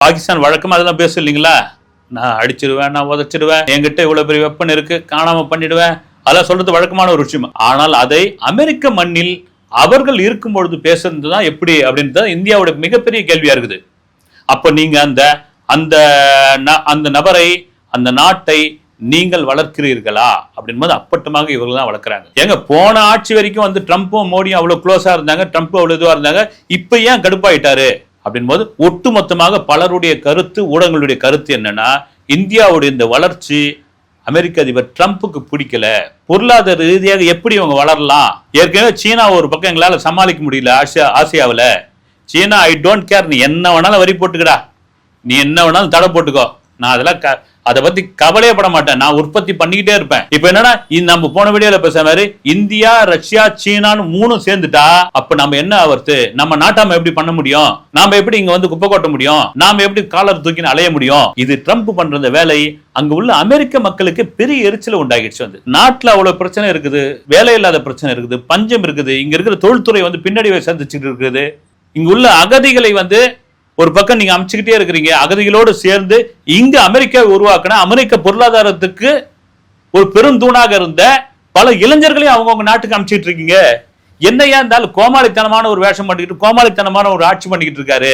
பாகிஸ்தான் வழக்கமா அதெல்லாம் பேச இல்லைங்களா? நான் அடிச்சிடுவேன், நான் உதச்சிடுவேன், என்கிட்ட இவ்வளவு பெரிய வெப்பன் இருக்கு, காணாம பண்ணிடுவேன், அதெல்லாம் சொல்றது வழக்கமான ஒரு விஷயம். ஆனால் அதை அமெரிக்க மண்ணில் அவர்கள் இருக்கும் பொழுது பேசுறதுதான் எப்படி அப்படின்றது இந்தியாவோட மிகப்பெரிய கேள்வியா இருக்குது. அப்ப நீங்க அந்த நபரை, அந்த நாட்டை நீங்கள் வளர்க்கிறீர்களா அப்படின்பது அப்பட்டமாக இவர்கள் தான் வளர்க்குறாங்க. ஏங்க போன ஆட்சி வரைக்கும் வந்து ட்ரம்ப்பும் மோடியும் அவ்வளவு க்ளோஸா இருந்தாங்க, ட்ரம்ப் அவ்வளவு இதுவா இருந்தாங்க, இப்ப ஏன் கடுப்பாயிட்டாரு அப்படின்போது ஒட்டுமொத்தமாக பலருடைய கருத்து, ஊடகங்களுடைய கருத்து என்னன்னா, இந்தியாவுடைய இந்த வளர்ச்சி அமெரிக்க அதிபர் ட்ரம்ப்புக்கு பிடிக்கல. பொருளாதார ரீதியாக எப்படி இவங்க வளரலாம்? ஏற்கனவே சீனா ஒரு பக்கம் எங்களால சமாளிக்க முடியல. ஆசியாவில் சீனா ஐ டோன்ட் கேர், நீ என்ன வேணாலும் வரி போட்டுக்கடா, நீ என்ன வேணாலும் தடை போட்டுக்கோ, நான் அதெல்லாம் அதை பத்தி கவலையே பட மாட்டேன், நான் உற்பத்தி பண்ணிக்கிட்டே இருப்பேன். இப்ப என்னன்னா, நம்ம போன வீடியோல பேசுற மாதிரி இந்தியா, ரஷ்யா, சீனான்னு 3 சேர்ந்துட்டா அப்ப நம்ம என்ன ஆவறது? நம்ம நாட்டாம எப்படி பண்ண முடியும்? நாம எப்படி இங்க வந்து குப்பை கொட்ட முடியும்? நாம எப்படி காலர் தூக்கி அலைய முடியும்? இது ட்ரம்ப் பண்ற இந்த வேலை அங்க உள்ள அமெரிக்க மக்களுக்கு பெரிய எரிச்சல உண்டாகிடுச்சு. வந்து நாட்டுல அவ்வளவு பிரச்சனை இருக்குது, வேலை இல்லாத பிரச்சனை இருக்குது, பஞ்சம் இருக்குது, இங்க இருக்கிற தொழில்துறை வந்து பின்னடைவை சந்திச்சுட்டு இருக்குது. இங்க உள்ள அகதிகளை வந்து ஒரு பக்கம் நீங்க அமைச்சுக்கிட்டே இருக்கிறீங்க, அகதிகளோடு சேர்ந்து இங்க அமெரிக்காவை உருவாக்கின அமெரிக்க பொருளாதாரத்துக்கு ஒரு பெரும் தூணாக இருந்த பல இளைஞர்களையும் அவங்கவுங்க நாட்டுக்கு அமைச்சிட்டு இருக்கீங்க. என்னையா இருந்தாலும் கோமாளித்தனமான ஒரு வேஷம் பண்ணிக்கிட்டு கோமாளித்தனமான ஒரு ஆட்சி பண்ணிக்கிட்டு இருக்காரு.